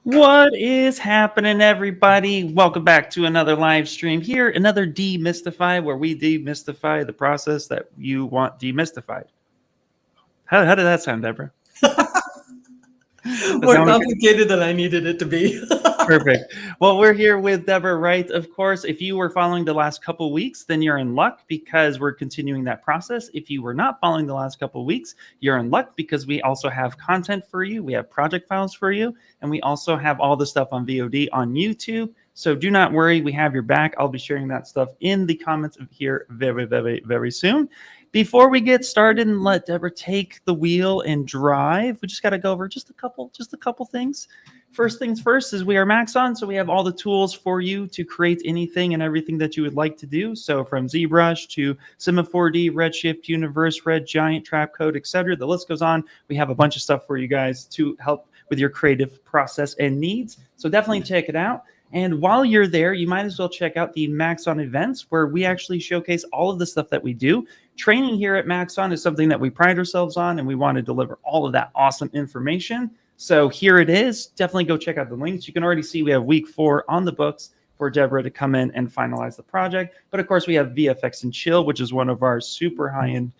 What is happening, everybody? Welcome back to another live stream here, another Demystify, where we demystify the process that you want demystified. How did that sound, Deborah? More complicated than I needed it to be. Perfect. Well, we're here with Deborah Wright, of course. If you were following the last couple weeks, then you're in luck because we're continuing that process. If you were not following the last couple weeks, you're in luck because we also have content for you. We have project files for you, and we also have all the stuff on VOD on YouTube. So do not worry, we have your back. I'll be sharing that stuff in the comments here very, very, very soon. Before we get started and let Deborah take the wheel and drive, we just got to go over just a couple things. First things first is we are Maxon, so we have all the tools for you to create anything and everything that you would like to do. So from ZBrush to Cinema 4D, Redshift, Universe, Red Giant, Trapcode, etc. The list goes on. We have a bunch of stuff for you guys to help with your creative process and needs. So definitely check it out. And while you're there, you might as well check out the Maxon events where we actually showcase all of the stuff that we do. Training here at Maxon is something that we pride ourselves on, and we want to deliver all of that awesome information. So here it is. Definitely go check out the links. You can already see we have week 4 on the books for Deborah to come in and finalize the project. But of course, we have VFX and Chill, which is one of our super high-end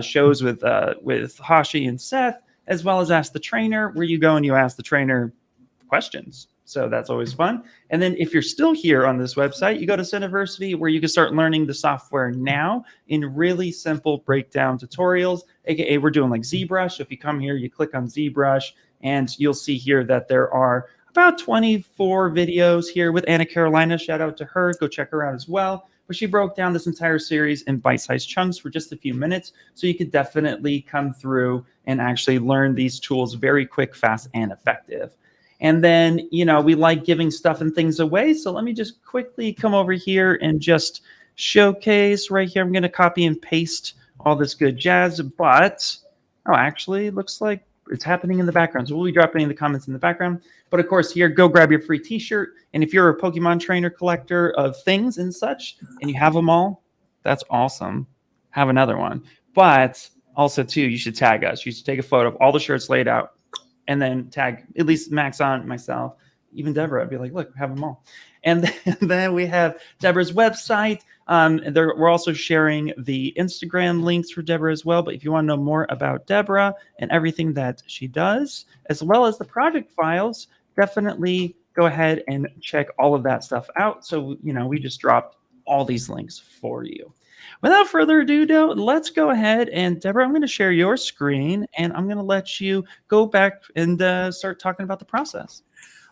shows with Hashi and Seth, as well as Ask the Trainer, where you go and you ask the trainer questions. So that's always fun. And then if you're still here on this website, you go to Cineversity, where you can start learning the software now in really simple breakdown tutorials, aka we're doing like ZBrush. So if you come here, you click on ZBrush, and you'll see here that there are about 24 videos here with Anna Carolina. Shout out to her. Go check her out as well. But she broke down this entire series in bite-sized chunks for just a few minutes. So you could definitely come through and actually learn these tools very quick, fast, and effective. And then, you know, we like giving stuff and things away. So let me just quickly come over here and just showcase right here. I'm going to copy and paste all this good jazz. But, oh, actually, it looks like it's happening in the background. So we'll be dropping in the comments in the background. But of course, here, go grab your free t-shirt. And if you're a Pokemon trainer collector of things and such, and you have them all, that's awesome. Have another one. But also, too, you should tag us. You should take a photo of all the shirts laid out and then tag at least Maxon, myself, even Deborah. I'd be like, look, have them all. And then we have Deborah's website. We're also sharing the Instagram links for Deborah as well. But if you want to know more about Deborah and everything that she does, as well as the project files, definitely go ahead and check all of that stuff out. So, you know, we just dropped all these links for you. Without further ado, though, let's go ahead and, Deborah, I'm going to share your screen, and I'm going to let you go back and start talking about the process.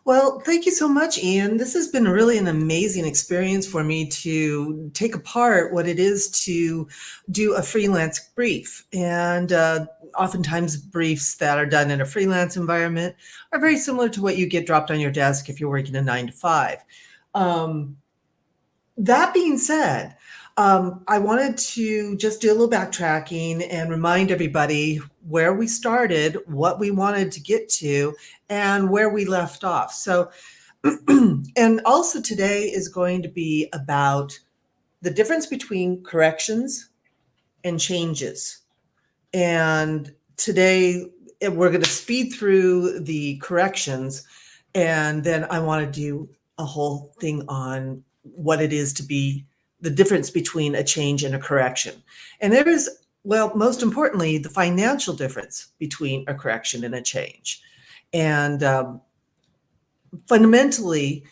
Well, thank you so much, Ian. This has been really an amazing experience for me to take apart what it is to do a freelance brief. And oftentimes briefs that are done in a freelance environment are very similar to what you get dropped on your desk if you're working a 9 to 5. That being said, I wanted to just do a little backtracking and remind everybody where we started, what we wanted to get to, and where we left off. So, and also today is going to be about the difference between corrections and changes. And today we're going to speed through the corrections, and then I want to do a whole thing on what it is to be the difference between a change and a correction. And there is, well, most importantly, the financial difference between a correction and a change. And fundamentally,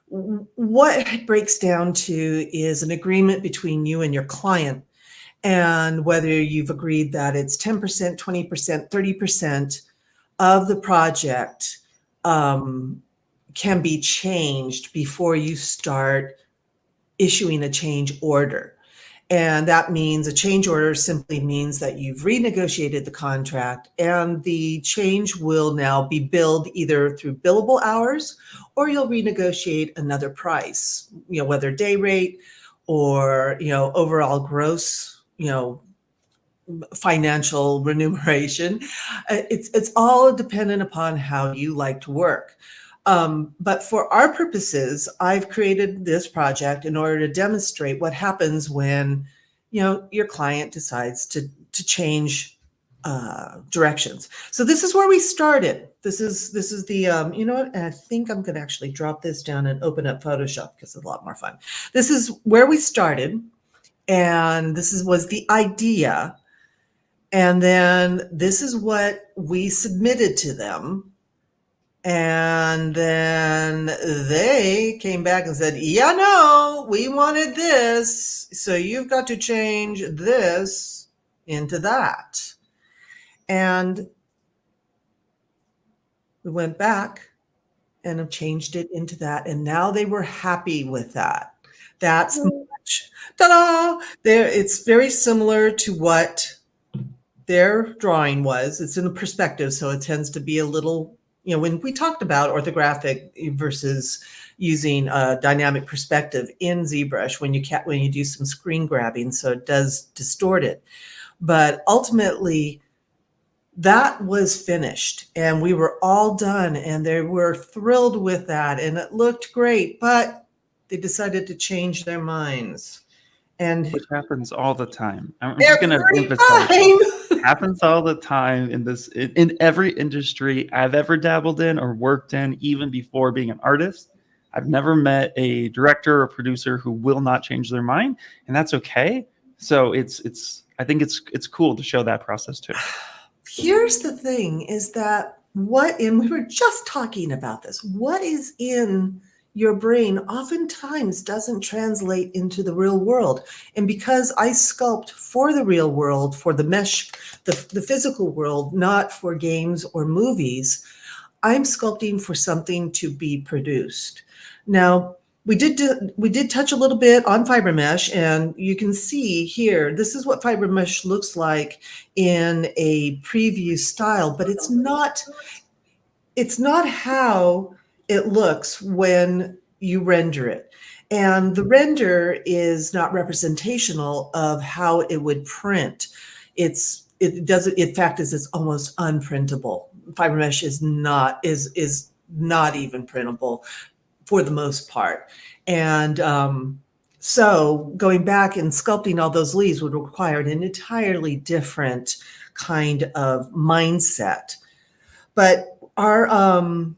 what it breaks down to is an agreement between you and your client, and whether you've agreed that it's 10%, 20%, 30% of the project can be changed before you start issuing a change order. And that means a change order simply means that you've renegotiated the contract, and the change will now be billed either through billable hours, or you'll renegotiate another price, you know, whether day rate or, overall gross, financial remuneration. It's all dependent upon how you like to work. But for our purposes, I've created this project in order to demonstrate what happens when, your client decides to change directions. So this is where we started. This is the, you know what? And I think I'm going to actually drop this down and open up Photoshop because it's a lot more fun. This is where we started. And was the idea. And then this is what we submitted to them. And then they came back and said, yeah, no, we wanted this. So you've got to change this into that. And we went back and have changed it into that. And now they were happy with that. That's much. Ta-da! There, it's very similar to what their drawing was. It's in the perspective, so it tends to be a little, when we talked about orthographic versus using a dynamic perspective in ZBrush, when you do some screen grabbing, so it does distort it. But ultimately, that was finished, and we were all done, and they were thrilled with that, and it looked great, but they decided to change their minds. And which happens all the time. I'm just going to emphasize it happens all the time in every industry I've ever dabbled in or worked in, even before being an artist. I've never met a director or producer who will not change their mind, and that's okay. So I think it's cool to show that process too. Here's the thing is that and we were just talking about this, what is in your brain oftentimes doesn't translate into the real world. And because I sculpt for the real world, for the mesh, the physical world, not for games or movies, I'm sculpting for something to be produced. Now, we did touch a little bit on fiber mesh, and you can see here, this is what fiber mesh looks like in a preview style, but it's not how it looks when you render it. And the render is not representational of how it would print. In fact, it's almost unprintable. Fiber mesh is not even printable for the most part. And so going back and sculpting all those leaves would require an entirely different kind of mindset. But our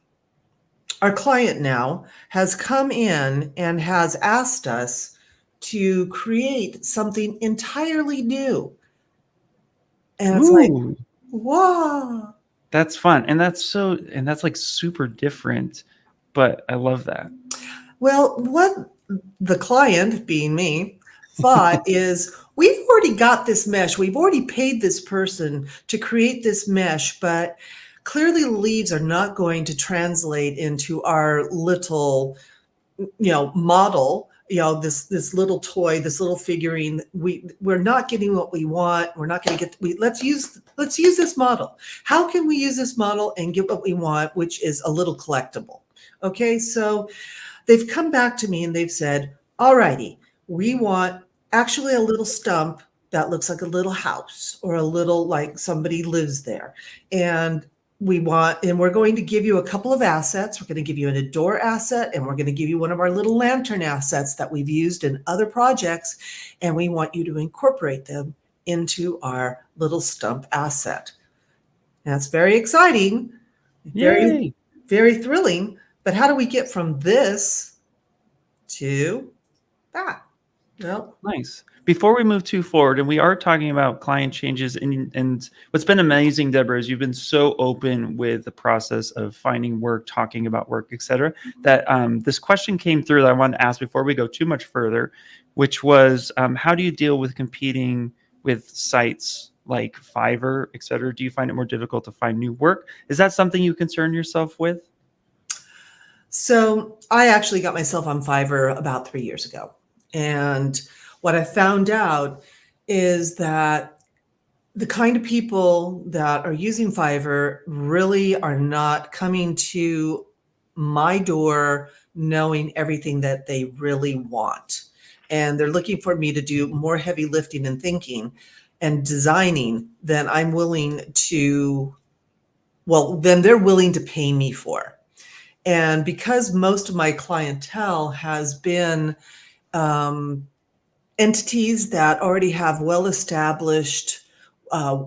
client now has come in and has asked us to create something entirely new. And it's like, wow. That's fun. And that's like super different, but I love that. Well, what the client, being me, thought is, we've already got this mesh. We've already paid this person to create this mesh, but clearly the leaves are not going to translate into our little, model, this little toy, this little figurine. We're not getting what we want. We're not going to get, let's use this model. How can we use this model and get what we want, which is a little collectible? Okay, so they've come back to me and they've said, all righty, we want actually a little stump that looks like a little house or a little like somebody lives there. And we're going to give you a couple of assets. We're going to give you an door asset, and we're going to give you one of our little lantern assets that we've used in other projects. And we want you to incorporate them into our little stump asset. That's very exciting. Very, very thrilling. But how do we get from this to that? Well, nice. Before we move too forward, and we are talking about client changes, and what's been amazing, Deborah, is you've been so open with the process of finding work, talking about work, etc. That this question came through that I wanted to ask before we go too much further, which was, how do you deal with competing with sites like Fiverr, etc.? Do you find it more difficult to find new work? Is that something you concern yourself with? So I actually got myself on Fiverr about 3 years ago. And what I found out is that the kind of people that are using Fiverr really are not coming to my door knowing everything that they really want. and they're looking for me to do more heavy lifting and thinking and designing, then I'm willing to, well, then they're willing to pay me for. And because most of my clientele has been entities that already have well-established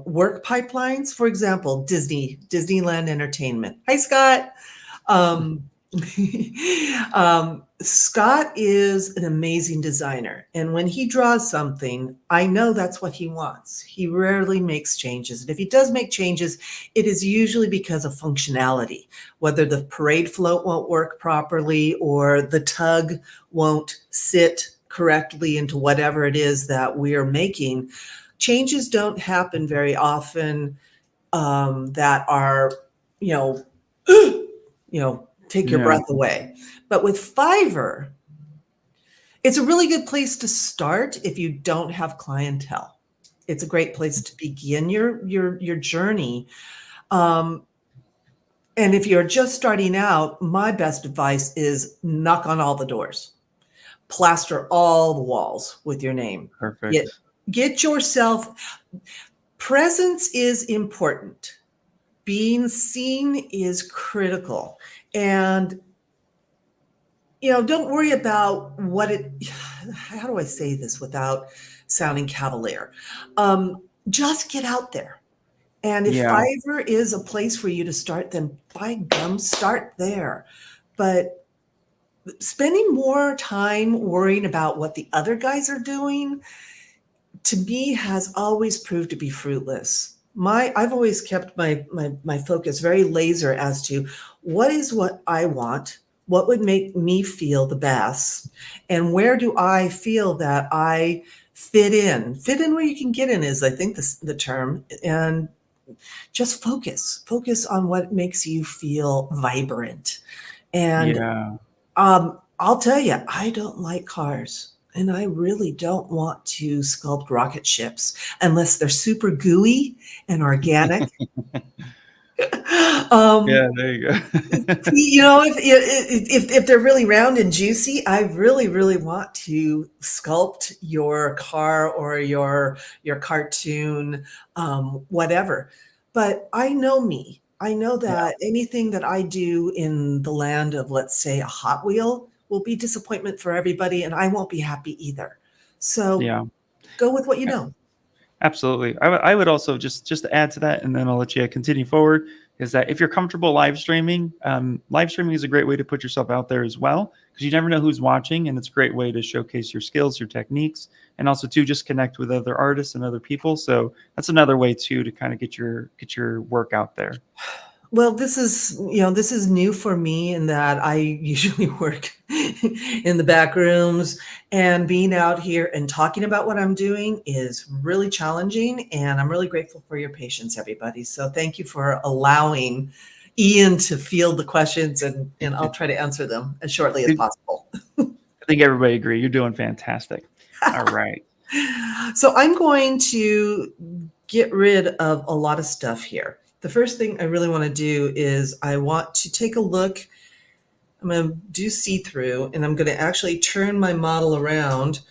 work pipelines, for example, Disneyland Entertainment. Hi, Scott. Um, Scott is an amazing designer. And when he draws something, I know that's what he wants. He rarely makes changes. And if he does make changes, it is usually because of functionality, whether the parade float won't work properly or the tug won't sit correctly into whatever it is that we're making. Changes don't happen very often that are, take your breath away. But with Fiverr, it's a really good place to start if you don't have clientele. It's a great place to begin your journey. And if you're just starting out, my best advice is knock on all the doors. Plaster all the walls with your name. Perfect. Get yourself, presence is important. Being seen is critical. And, don't worry about how do I say this without sounding cavalier? Just get out there. And if Fiverr is a place for you to start, then by gum, start there. But spending more time worrying about what the other guys are doing, to me, has always proved to be fruitless. I've always kept my focus very laser as to what I want, what would make me feel the best, and where do I feel that I fit in. Fit in where you can get in is, I think, the term. And just focus on what makes you feel vibrant. And I'll tell you, I don't like cars. And I really don't want to sculpt rocket ships unless they're super gooey and organic. Yeah, there you go. If they're really round and juicy, I really, really want to sculpt your car or your cartoon, whatever. But I know me. I know that anything that I do in the land of, let's say, a Hot Wheel will be disappointment for everybody, and I won't be happy either. So go with what you know. Absolutely. I would also just add to that, and then I'll let you continue forward, is that if you're comfortable live streaming is a great way to put yourself out there as well, because you never know who's watching, and it's a great way to showcase your skills, your techniques, and also to just connect with other artists and other people. So that's another way too to kind of get your work out there. Well, this is new for me in that I usually work in the back rooms, and being out here and talking about what I'm doing is really challenging. And I'm really grateful for your patience, everybody. So thank you for allowing Ian to field the questions, and I'll try to answer them as shortly as possible. I think everybody agree. You're doing fantastic. All right. So I'm going to get rid of a lot of stuff here. The first thing I really want to do is I want to take a look. I'm going to do see-through, and I'm going to actually turn my model around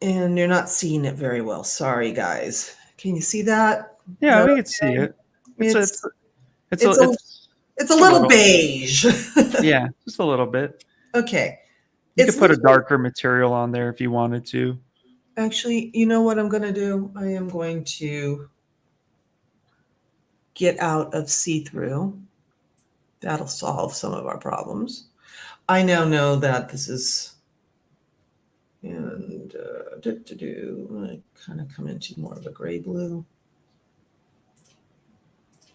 and you're not seeing it very well. Sorry, guys. Can you see that? Yeah, we can see it. It's a little beige. Yeah, just a little bit. Okay. You could put a darker material on there if you wanted to. Actually, you know what I'm going to do? I am going to get out of see-through. That'll solve some of our problems. I now know that this is, and I'm going to kind of come into more of a gray blue.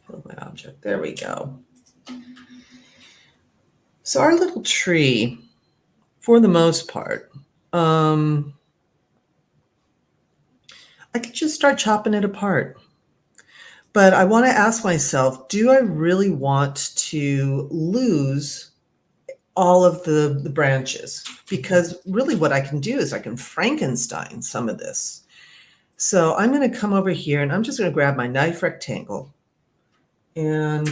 Build my object. There we go. So our little tree, for the most part, I could just start chopping it apart. But I want to ask myself, do I really want to lose all of the branches? Because really what I can do is I can Frankenstein some of this. So I'm going to come over here, and I'm just going to grab my knife rectangle, and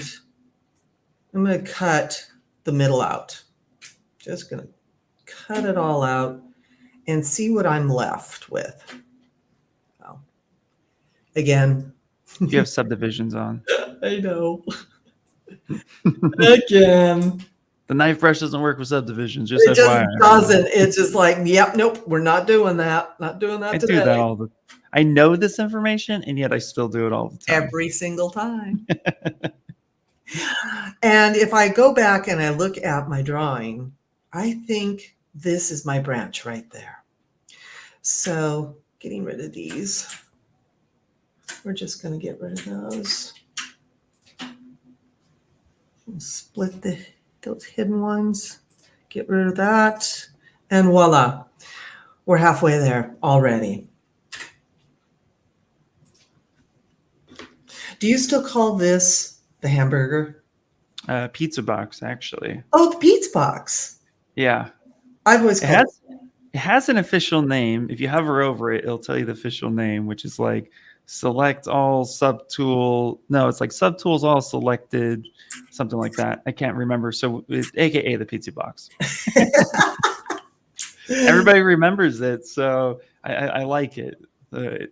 I'm going to cut the middle out. Just going to cut it all out and see what I'm left with. Oh. Again. You have subdivisions on. I know. Again. The knife brush doesn't work with subdivisions. Just It just FYI. doesn't. It's just like, yep, nope, we're not doing that. Not doing that today. I do that all the. I know this information, and yet I still do it all the time. Every single time. And if I go back and I look at my drawing, I think this is my branch right there. So getting rid of these. We're just going to get rid of those. Split those hidden ones. Get rid of that. And voila. We're halfway there already. Do you still call this the Hamburger? Pizza box, actually. Oh, the pizza box. Yeah. I've always called it has an official name. If you hover over it, it'll tell you the official name, which is like select all subtool. No, it's like subtools all selected, something like that. I can't remember. So it's AKA the pizza box. Everybody remembers it, so I like it.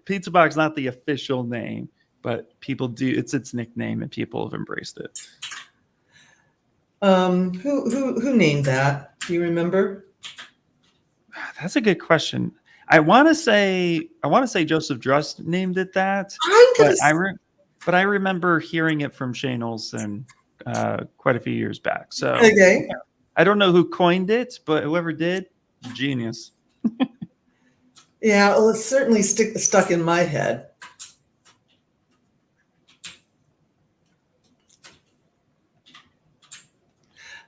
Pizza box, not the official name, but people do. It's its nickname, and people have embraced it. Who named that? Do you remember? That's a good question. I want to say Joseph Drust named it that, but I remember hearing it from Shane Olson quite a few years back. So okay. I don't know who coined it, but whoever did, genius. Yeah, well, it's certainly stuck in my head.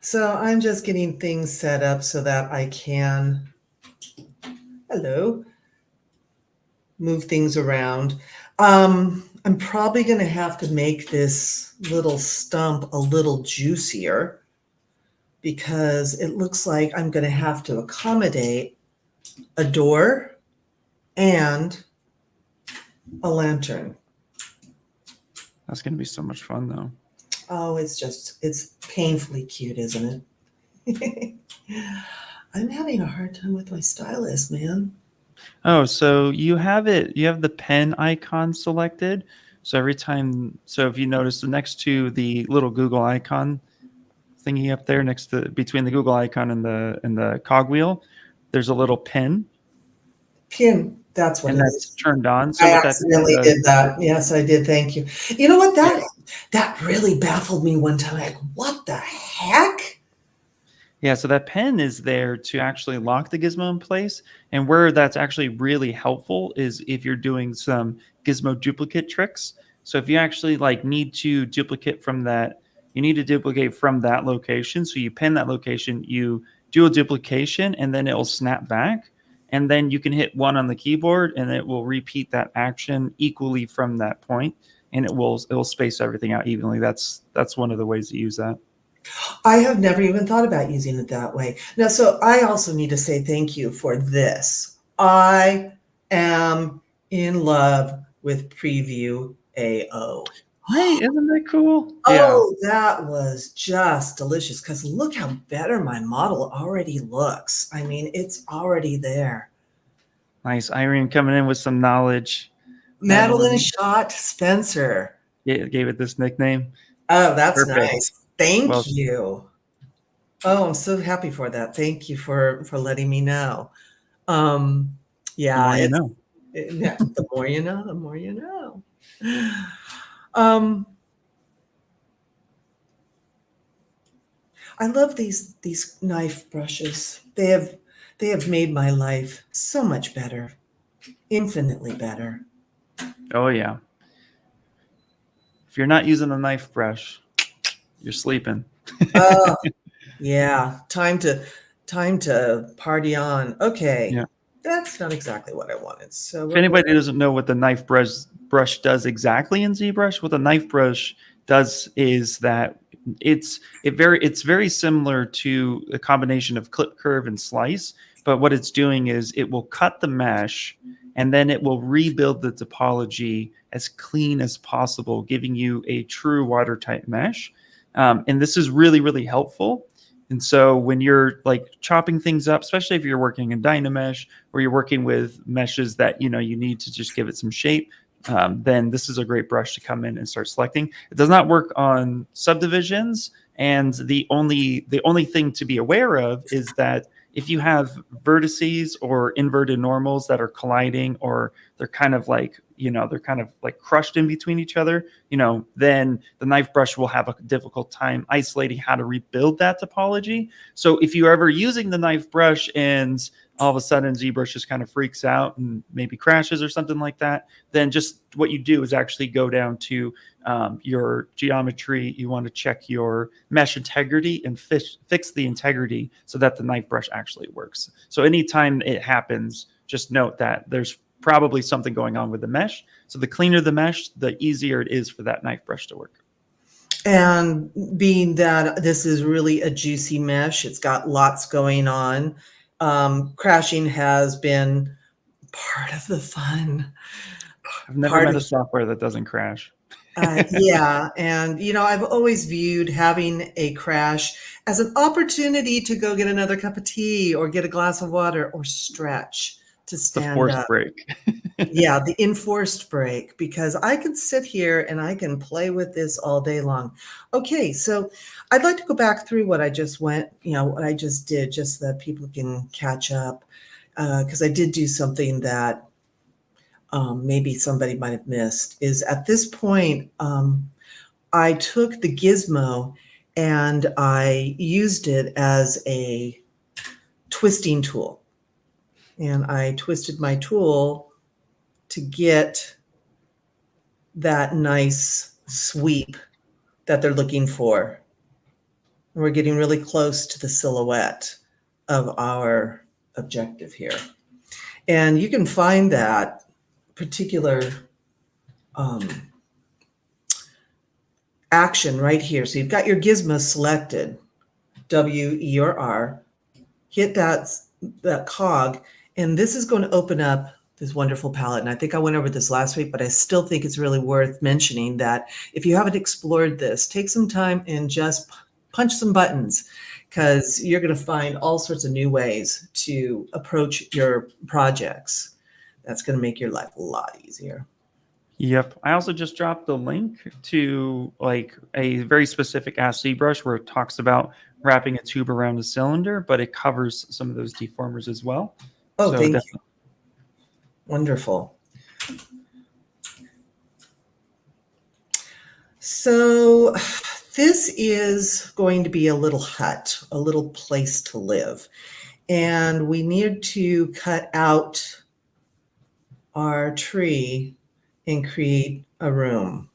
So I'm just getting things set up so that I can, move things around. I'm probably going to have to make this little stump a little juicier because it looks like I'm going to have to accommodate a door and a lantern. That's going to be so much fun, though. Oh, it's painfully cute, isn't it? I'm having a hard time with my stylus, man. Oh, so you have the pen icon selected. So if you notice next to the little Google icon thingy up there between the Google icon and the cogwheel, there's a little pen. Pin, that's what and it that's is. turned on. So I what accidentally did that. Yes, I did. Thank you. You know what? That really baffled me one time. Like, what the heck? Yeah, so that pen is there to actually lock the gizmo in place. And where that's actually really helpful is if you're doing some gizmo duplicate tricks. So if you actually need to duplicate from that, you need to duplicate from that location. So you pin that location, you do a duplication, and then it will snap back. And then you can hit 1 on the keyboard, and it will repeat that action equally from that point, and it will space everything out evenly. That's one of the ways to use that. I have never even thought about using it that way. Now, so I also need to say thank you for this. I am in love with Preview AO. Hey, isn't that cool? Oh, yeah. That was just delicious because look how better my model already looks. I mean, it's already there. Nice. Irene coming in with some knowledge. Madeline Schott Spencer. Yeah, gave it this nickname. Oh, that's Perfect. nice. Thank you. Oh, I'm so happy for that. Thank you for letting me know. Yeah, the more you know, the more you know. I love these knife brushes. They have made my life so much better, infinitely better. Oh yeah. If you're not using a knife brush, you're sleeping. Oh, yeah. Time to party on. Okay. Yeah. That's not exactly what I wanted. So if anybody doesn't know what the knife brush does exactly in ZBrush, what the knife brush does is that it's very similar to a combination of clip, curve, and slice. But what it's doing is it will cut the mesh, and then it will rebuild the topology as clean as possible, giving you a true watertight mesh. And this is really, really helpful. And so when you're like chopping things up, especially if you're working in Dynamesh or you're working with meshes that, you need to just give it some shape, then this is a great brush to come in and start selecting. It does not work on subdivisions. And the only thing to be aware of is that if you have vertices or inverted normals that are colliding, or they're kind of like, they're kind of like crushed in between each other, then the knife brush will have a difficult time isolating how to rebuild that topology. So if you're ever using the knife brush and all of a sudden ZBrush just kind of freaks out and maybe crashes or something like that, then just what you do is actually go down to your geometry. You want to check your mesh integrity and fix the integrity so that the knife brush actually works. So anytime it happens, just note that there's probably something going on with the mesh. So the cleaner the mesh, the easier it is for that knife brush to work. And being that this is really a juicy mesh, it's got lots going on. Crashing has been part of the fun. I've never met a software that doesn't crash. Yeah. And, I've always viewed having a crash as an opportunity to go get another cup of tea or get a glass of water or stretch to stand up. The forced break. Yeah, the enforced break, because I can sit here and I can play with this all day long. Okay, so I'd like to go back through what I just what I just did, just so that people can catch up, because I did do something that maybe somebody might have missed. Is at this point, I took the gizmo and I used it as a twisting tool. And I twisted my tool to get that nice sweep that they're looking for. We're getting really close to the silhouette of our objective here. And you can find that particular action right here. So you've got your gizmo selected, W, E, or R. Hit that cog, and this is going to open up this wonderful palette. And I think I went over this last week, but I still think it's really worth mentioning that if you haven't explored this, take some time and just punch some buttons, because you're going to find all sorts of new ways to approach your projects. That's going to make your life a lot easier. Yep. I also just dropped the link to like a very specific Ask ZBrush where it talks about wrapping a tube around a cylinder, but it covers some of those deformers as well. Oh, so thank you. Wonderful. So this is going to be a little hut, a little place to live. And we need to cut out our tree and create a room.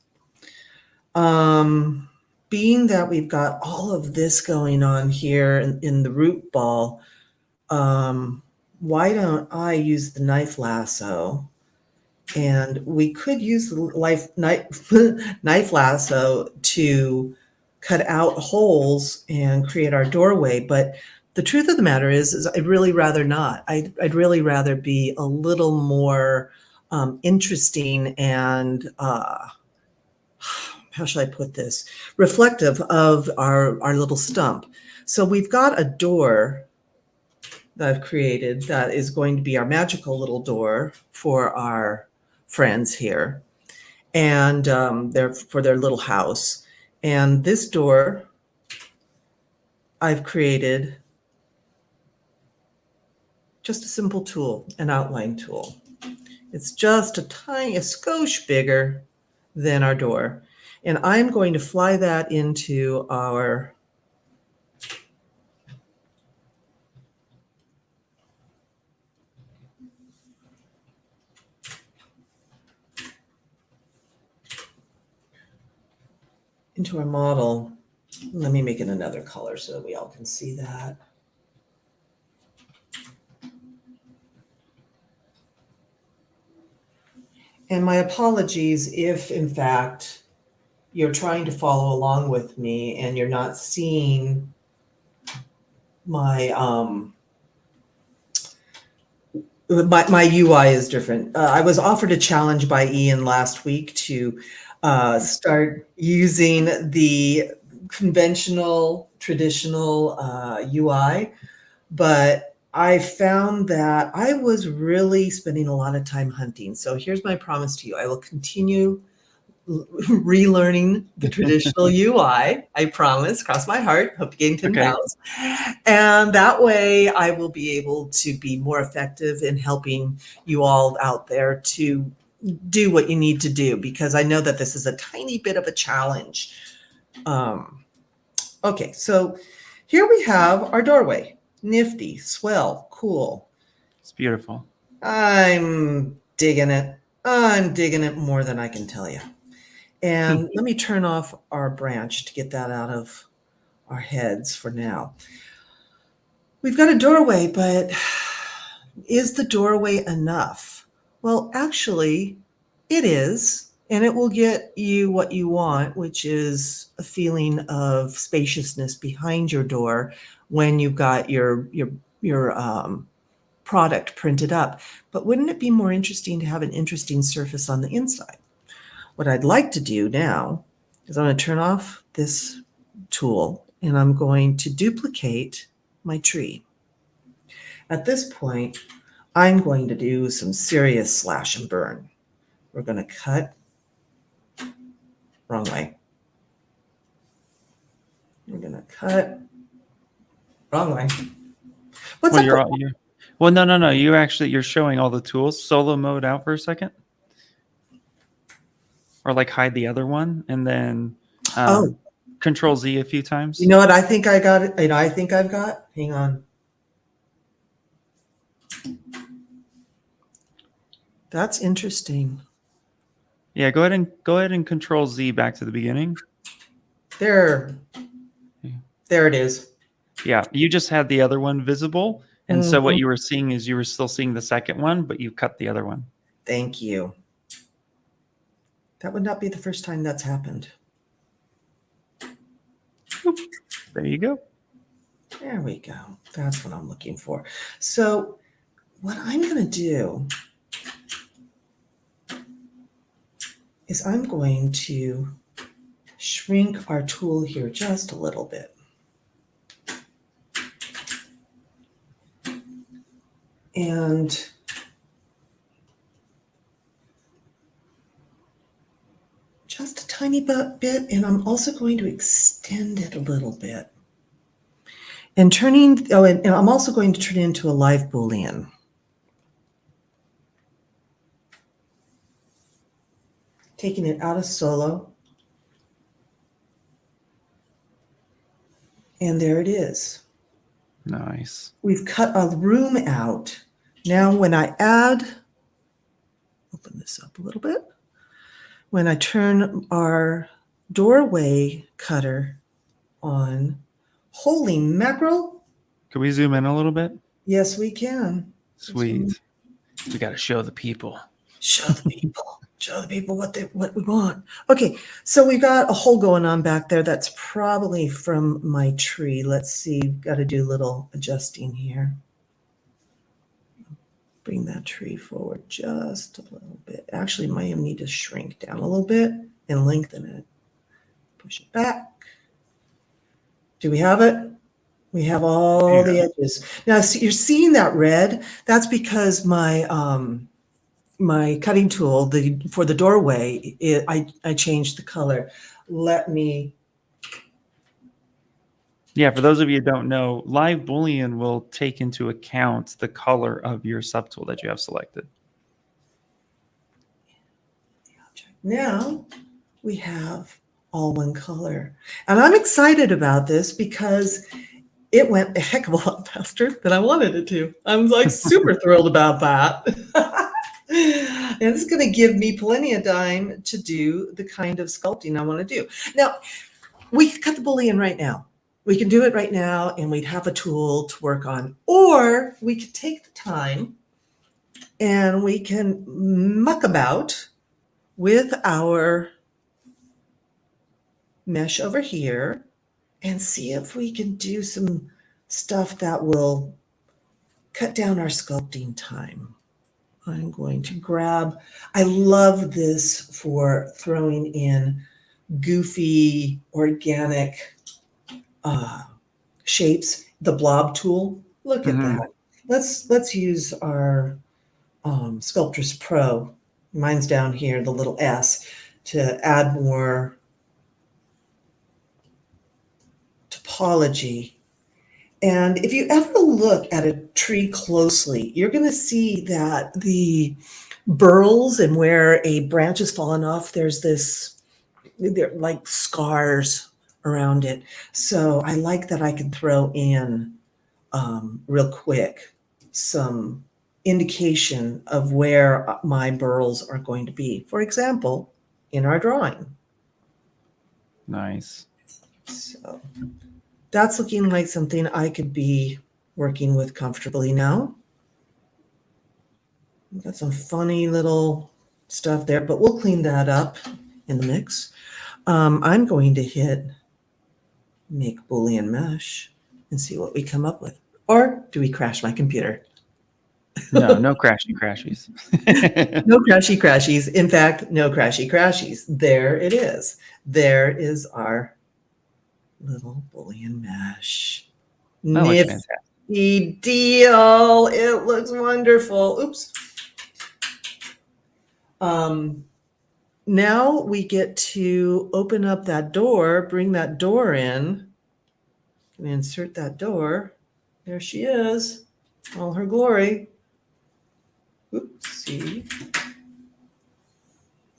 Being that we've got all of this going on here in the root ball, why don't I use the knife lasso? And we could use the knife lasso to cut out holes and create our doorway. But the truth of the matter is I'd really rather not. I'd really rather be a little more interesting and how should I put this? Reflective of our little stump. So we've got a door that I've created that is going to be our magical little door for our friends here, and for their little house. And this door I've created just a simple tool, an outline tool. It's just a skosh bigger than our door. And I'm going to fly that into our model. Let me make it another color so that we all can see that. And my apologies if, in fact, you're trying to follow along with me and you're not seeing my my UI is different. I was offered a challenge by Ian last week to start using the conventional traditional UI, but I found that I was really spending a lot of time hunting. So here's my promise to you. I will continue relearning the traditional UI. I promise, cross my heart, hope to gain 10 Okay. pounds. And that way I will be able to be more effective in helping you all out there to do what you need to do, because I know that this is a tiny bit of a challenge. Okay, so here we have our doorway. Nifty, swell, cool. It's beautiful. I'm digging it. I'm digging it more than I can tell you. And let me turn off our branch to get that out of our heads for now. We've got a doorway, but is the doorway enough? Well, actually, it is, and it will get you what you want, which is a feeling of spaciousness behind your door when you've got your product printed up. But wouldn't it be more interesting to have an interesting surface on the inside? What I'd like to do now is I'm going to turn off this tool and I'm going to duplicate my tree. At this point, I'm going to do some serious slash and burn. We're going to cut, wrong way. We're going to cut, wrong way. What's Well, up? well, no. You're showing all the tools. Solo mode out for a second. Or like hide the other one and then Control Z a few times. You know what? I think I got it. And I think I've got, hang on. That's interesting. Yeah, go ahead and Control Z back to the beginning. There it is. Yeah, you just had the other one visible. And so what you were seeing is you were still seeing the second one, but you cut the other one. Thank you. That would not be the first time that's happened. There you go. There we go. That's what I'm looking for. So what I'm going to do is I'm going to shrink our tool here just a little bit. And just a tiny bit, and I'm also going to extend it a little bit. And and I'm also going to turn it into a LiveBoolean. Taking it out of solo. And there it is. Nice. We've cut a room out. Now when I add, open this up a little bit. When I turn our doorway cutter on, holy mackerel. Can we zoom in a little bit? Yes, we can. Sweet. We got to show the people. Show the people. Show the people what we want. Okay, so we've got a hole going on back there. That's probably from my tree. Let's see. Got to do a little adjusting here. Bring that tree forward just a little bit. Actually, might even need to shrink down a little bit and lengthen it. Push it back. Do we have it? We have all the edges. Now, so you're seeing that red. That's because my my cutting tool, for the doorway, I changed the color. Let me. Yeah, for those of you who don't know, LiveBoolean will take into account the color of your subtool that you have selected. Now we have all one color. And I'm excited about this because it went a heck of a lot faster than I wanted it to. I'm like super thrilled about that. And it's going to give me plenty of time to do the kind of sculpting I want to do. Now, we could cut the Boolean right now. We can do it right now and we'd have a tool to work on. Or we could take the time and we can muck about with our mesh over here and see if we can do some stuff that will cut down our sculpting time. I'm going to grab, I love this for throwing in goofy, organic shapes, the blob tool. Look at that. Let's use our Sculptris Pro. Mine's down here, the little S, to add more topology. And if you ever look at a tree closely, you're going to see that the burls and where a branch has fallen off, they're like scars around it. So I like that I can throw in real quick some indication of where my burls are going to be. For example, in our drawing. Nice. So that's looking like something I could be working with comfortably now. We've got some funny little stuff there, but we'll clean that up in the mix. I'm going to hit make Boolean mesh and see what we come up with. Or do we crash my computer? No crashy crashies. No crashy crashies. In fact, no crashy crashies. There it is. There is our little Boolean mesh. Nifty deal. It looks wonderful. Oops. Now we get to open up that door, bring that door in, and insert that door. There she is, all her glory. Oops, see.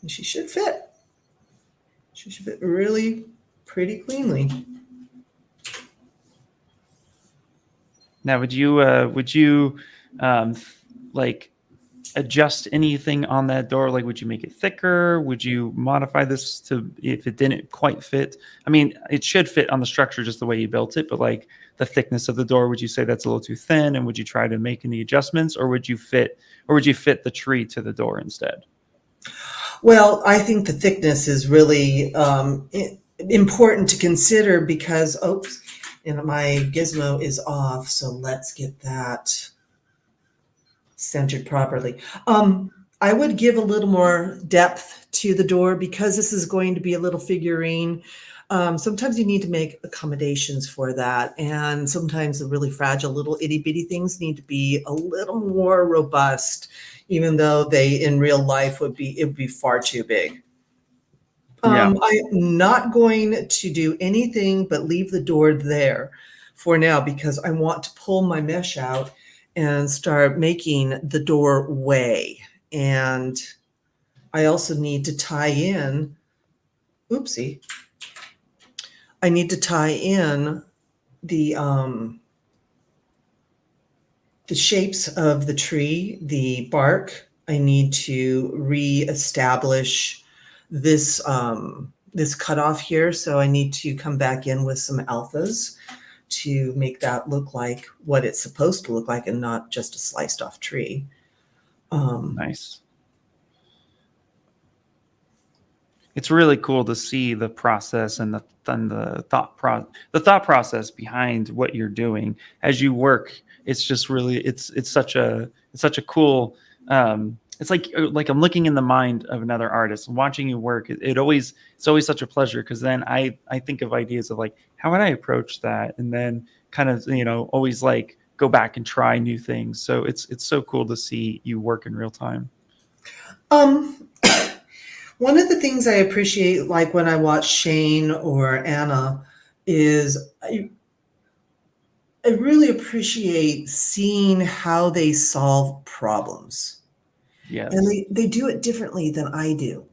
And she should fit. She should fit really pretty cleanly. Now, would you like adjust anything on that door? Like, would you make it thicker? Would you modify this to if it didn't quite fit? I mean, it should fit on the structure just the way you built it, but like the thickness of the door, would you say that's a little too thin? And would you try to make any adjustments, or would you fit the tree to the door instead? Well, I think the thickness is really important to consider because, oops, and my gizmo is off. So let's get that centered properly. I would give a little more depth to the door because this is going to be a little figurine. Sometimes you need to make accommodations for that. And sometimes the really fragile little itty bitty things need to be a little more robust, even though they in real life it'd be far too big. I'm not going to do anything but leave the door there for now because I want to pull my mesh out and start making the doorway. And I also need to tie in, oopsie, I need to tie in the shapes of the tree, the bark. I need to reestablish this this cutoff here. So I need to come back in with some alphas to make that look like what it's supposed to look like and not just a sliced off tree. Nice. It's really cool to see the process and the thought process behind what you're doing as you work. It's just really it's such a cool. It's like I'm looking in the mind of another artist and watching you work. It's always such a pleasure because then I think of ideas of like how would I approach that, and then kind of always like go back and try new things. So it's so cool to see you work in real time. One of the things I appreciate, like when I watch Shane or Anna, is I really appreciate seeing how they solve problems. Yes. And they do it differently than I do.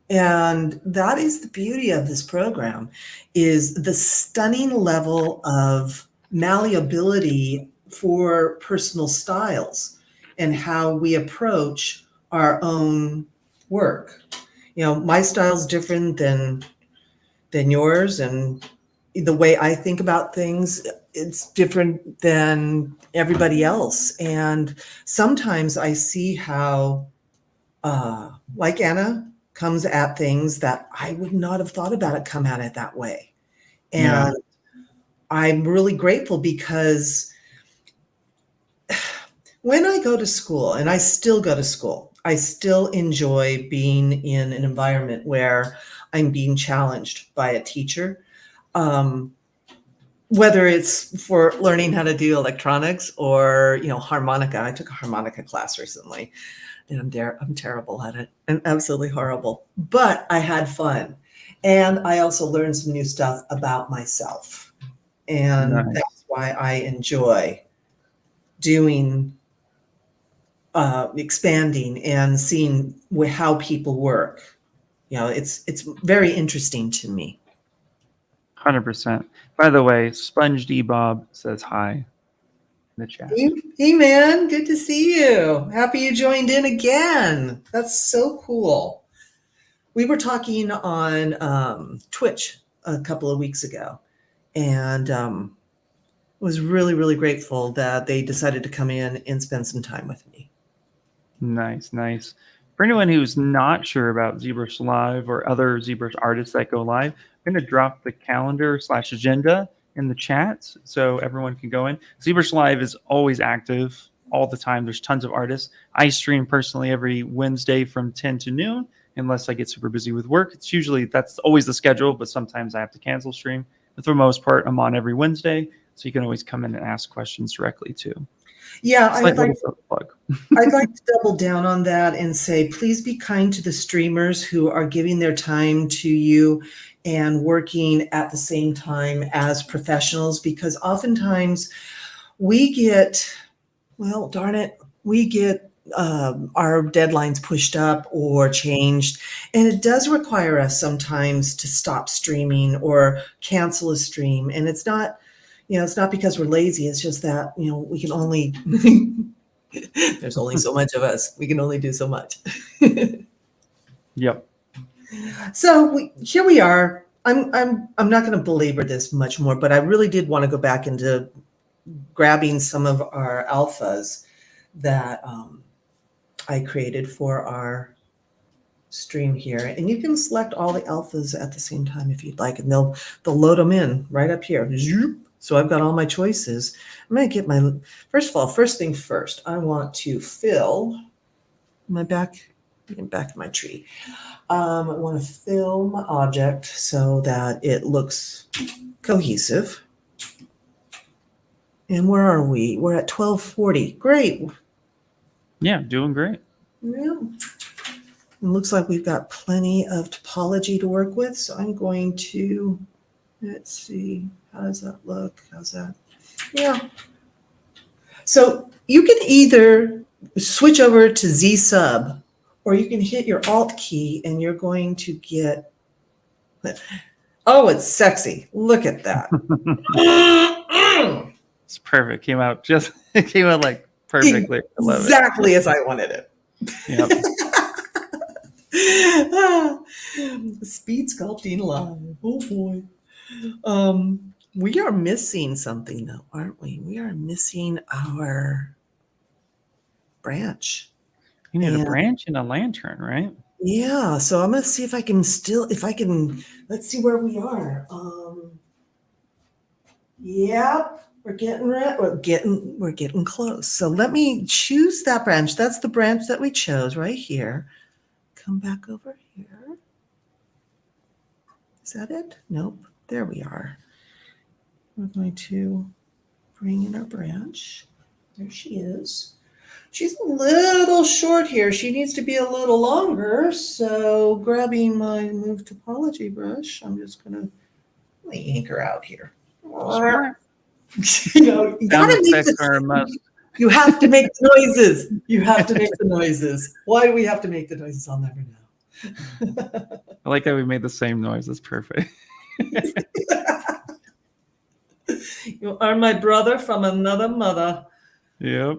And that is the beauty of this program, is the stunning level of malleability for personal styles and how we approach our own work. My style is different than yours, and the way I think about things, it's different than everybody else. And sometimes I see how, like Anna comes at things that I would not have thought about it come at it that way. And I'm really grateful because when I go to school, and I still go to school, I still enjoy being in an environment where I'm being challenged by a teacher. whether it's for learning how to do electronics or, harmonica. I took a harmonica class recently, and I'm terrible at it. I'm absolutely horrible, but I had fun. And I also learned some new stuff about myself. And Nice. that's why I enjoy doing, expanding and seeing how people work. It's very interesting to me. 100%. By the way, Sponge D Bob says hi in the chat. Hey, man, good to see you. Happy you joined in again. That's so cool. We were talking on Twitch a couple of weeks ago, and was really, really grateful that they decided to come in and spend some time with me. Nice, nice. For anyone who's not sure about ZBrush Live or other ZBrush artists that go live, I'm going to drop the calendar/agenda in the chat so everyone can go in. ZBrush Live is always active all the time. There's tons of artists. I stream personally every Wednesday from 10 to noon, unless I get super busy with work. That's always the schedule, but sometimes I have to cancel stream. But for the most part, I'm on every Wednesday, so you can always come in and ask questions directly too. Yeah, I'd like to double down on that and say, please be kind to the streamers who are giving their time to you and working at the same time as professionals, because oftentimes we get, well, darn it, we get our deadlines pushed up or changed. And it does require us sometimes to stop streaming or cancel a stream. And it's not, it's not because we're lazy. It's just that, we can only, there's only so much of us. We can only do so much. Yep. So here we are. I'm not going to belabor this much more, but I really did want to go back into grabbing some of our alphas that I created for our stream here. And you can select all the alphas at the same time if you'd like, and they'll load them in right up here. So I've got all my choices. I'm going to get my, first thing first, I want to fill my back of my tree. I want to fill my object so that it looks cohesive. And where are we? We're at 1240. Great. Yeah, doing great. Yeah. It looks like we've got plenty of topology to work with. So I'm going to, let's see, how does that look? How's that? Yeah. So you can either switch over to Z sub, or you can hit your Alt key and you're going to get, oh, it's sexy. Look at that. It's perfect. It came out like perfectly. Exactly as I wanted it. Yep. Speed sculpting live. Oh boy. We are missing something though, aren't we? We are missing our branch. You need a branch and a lantern, right? Yeah. So I'm gonna see if I can let's see where we are. Yeah, we're getting close. So let me choose that branch. That's the branch that we chose right here. Come back over here. Is that it? Nope. There we are. We're going to bring in our branch. There she is. She's a little short here. She needs to be a little longer. So grabbing my Move Topology brush, I'm just going to yank her out here. You gotta make you have to make the noises. You have to make the noises. Why do we have to make the noises? I'll never know. I like that we made the same noise. That's perfect. You are my brother from another mother. Yep.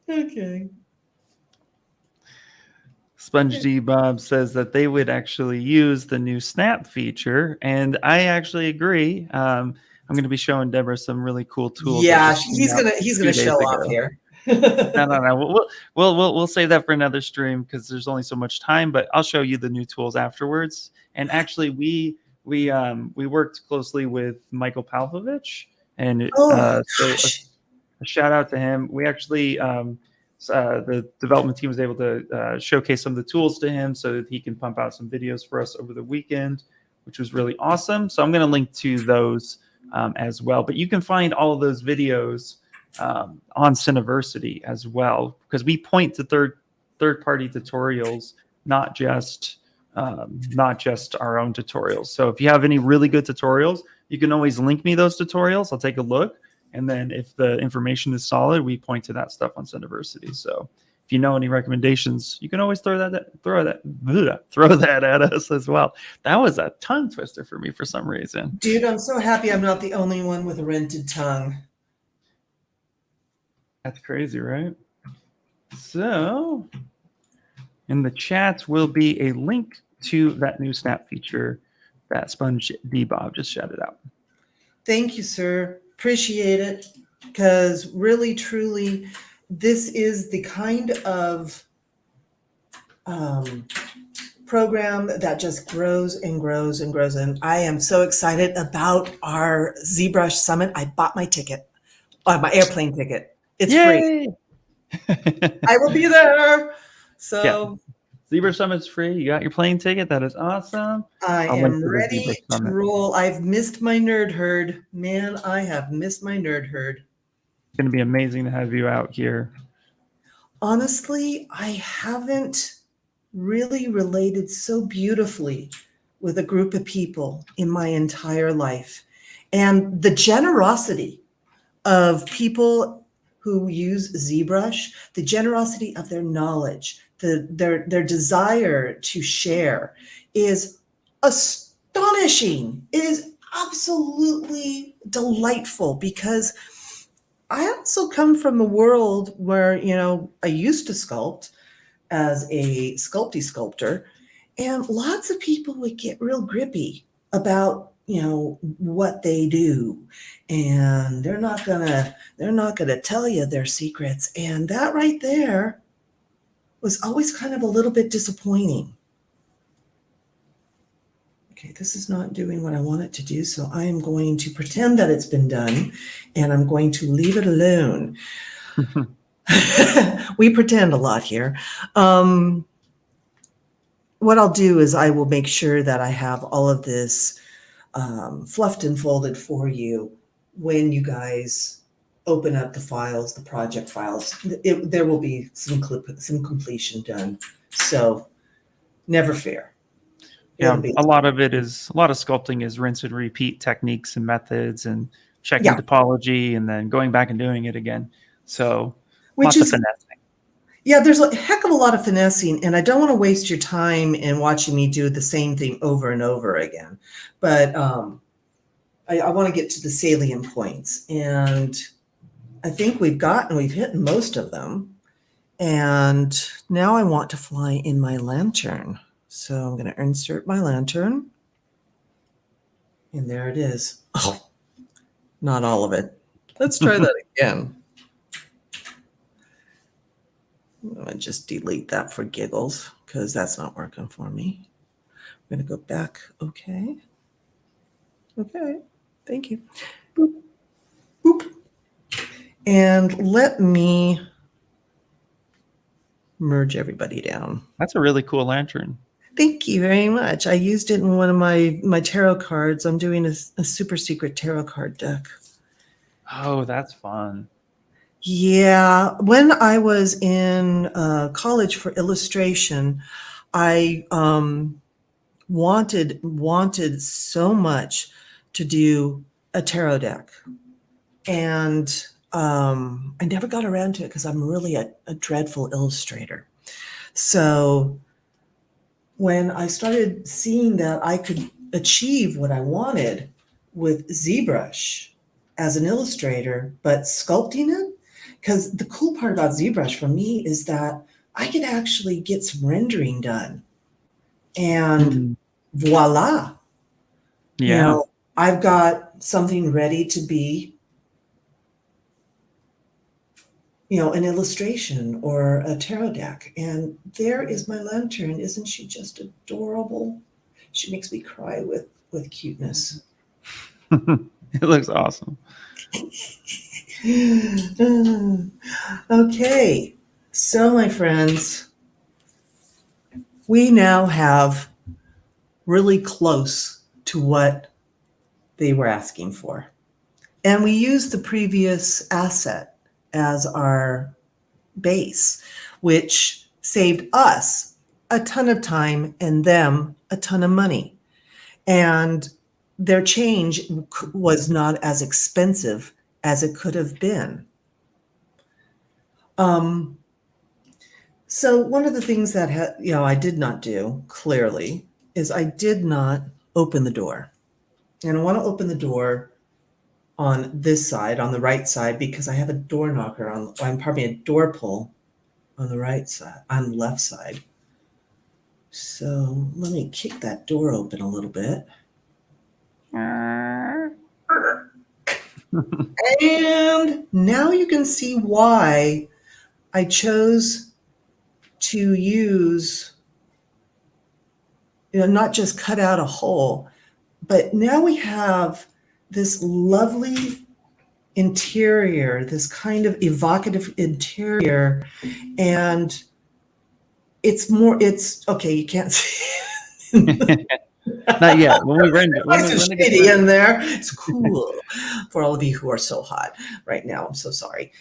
Okay. Sponge D Bob says that they would actually use the new snap feature, and I actually agree. I'm going to be showing Deborah some really cool tools. Yeah, he's gonna show off here. No. We'll save that for another stream because there's only so much time. But I'll show you the new tools afterwards. And actually, we worked closely with Michael Palpovich, and so a shout out to him. We actually the development team was able to showcase some of the tools to him so that he can pump out some videos for us over the weekend. which was really awesome. So I'm going to link to those as well. But you can find all of those videos on Cineversity as well, because we point to third-party tutorials, not just our own tutorials. So if you have any really good tutorials, you can always link me those tutorials. I'll take a look. And then if the information is solid, we point to that stuff on Cineversity. So if you know any recommendations, you can always throw that at us as well. That was a tongue twister for me for some reason. Dude, I'm so happy I'm not the only one with a rented tongue. That's crazy, right? So in the chat will be a link to that new snap feature that Sponge D Bob just shouted out. Thank you, sir. Appreciate it. Because really, truly, this is the kind of program that just grows and grows and grows. And I am so excited about our ZBrush Summit. I bought my ticket, my airplane ticket. It's free. I will be there. So yeah. ZBrush Summit's free. You got your plane ticket. That is awesome. I am ready to roll. I've missed my nerd herd. Man, I have missed my nerd herd. It's going to be amazing to have you out here. Honestly, I haven't really related so beautifully with a group of people in my entire life. And the generosity of people who use ZBrush, the generosity of their knowledge, their desire to share is astonishing. It is absolutely delightful, because I also come from a world where, you know, I used to sculpt as a sculptor, and lots of people would get real grippy about, you know, what they do, and they're not gonna tell you their secrets. And that right there was always kind of a little bit disappointing. Okay, this is not doing what I want it to do, so I am going to pretend that it's been done, and I'm going to leave it alone. We pretend a lot here. What I'll do is I will make sure that I have all of this fluffed and folded for you when you guys open up the files, the project files. There will be some completion done, so never fear. Yeah, a lot of sculpting is rinse and repeat techniques and methods, and checking topology and then going back and doing it again. So lots of finessing. Yeah, there's a heck of a lot of finessing, and I don't want to waste your time in watching me do the same thing over and over again. But I want to get to the salient points, and I think we've hit most of them. And now I want to fly in my lantern. So I'm going to insert my lantern. And there it is. Oh, not all of it. Let's try that again. I'm going to just delete that for giggles, because that's not working for me. I'm going to go back. Okay. Okay. Thank you. Boop. Boop. And let me merge everybody down. That's a really cool lantern. Thank you very much. I used it in one of my tarot cards. I'm doing a super secret tarot card deck. Oh, that's fun. Yeah. When I was in college for illustration, I wanted so much to do a tarot deck. And I never got around to it because I'm really a dreadful illustrator. So when I started seeing that I could achieve what I wanted with ZBrush as an illustrator, but sculpting it, because the cool part about ZBrush for me is that I can actually get some rendering done. And voila. Yeah. You know, I've got something ready to be, you know, an illustration or a tarot deck. And there is my lantern. Isn't she just adorable? She makes me cry with cuteness. It looks awesome. Okay. So, my friends, we now have really close to what they were asking for. And we used the previous asset as our base, which saved us a ton of time and them a ton of money. And their change was not as expensive as it could have been. So one of the things that I did not do clearly is I did not open the door. And I want to open the door on this side, on the right side, because I have a door knocker a door pull on the right side, on the left side. So let me kick that door open a little bit. And now you can see why I chose to use, not just cut out a hole, but now we have this lovely interior, this kind of evocative interior, and it's okay, you can't see. Not yet. When we render, It's shitty in there. It's cool for all of you who are so hot right now. I'm so sorry.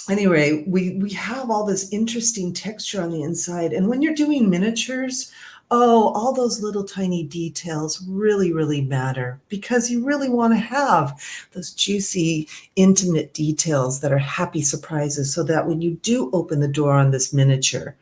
Anyway, we have all this interesting texture on the inside. And when you're doing miniatures, all those little tiny details really, really matter, because you really want to have those juicy, intimate details that are happy surprises, so that when you do open the door on this miniature,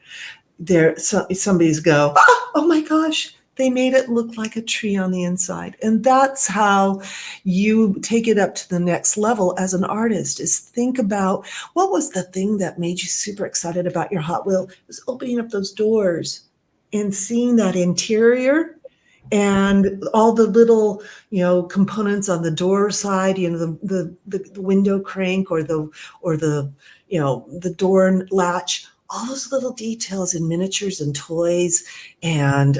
somebody's go, oh my gosh, they made it look like a tree on the inside. And that's how you take it up to the next level as an artist, is think about what was the thing that made you super excited about your Hot Wheel. It was opening up those doors and seeing that interior and all the little, components on the door side, the window crank or the door latch. All those little details in miniatures and toys and,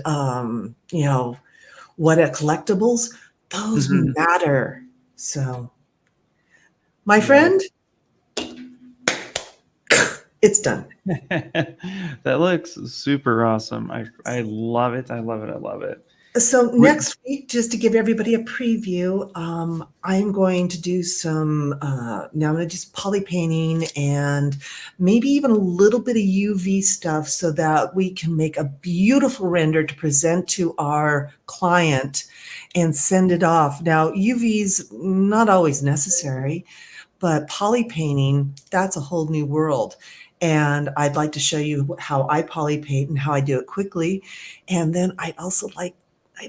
what are collectibles, those matter. So, my friend, it's done. That looks super awesome. I love it. I love it. I love it. So next week, just to give everybody a preview, I'm going to do some, now I'm going to do some poly painting and maybe even a little bit of UV stuff, so that we can make a beautiful render to present to our client and send it off. Now, UV's not always necessary, but poly painting, that's a whole new world. And I'd like to show you how I poly paint and how I do it quickly. And then I'd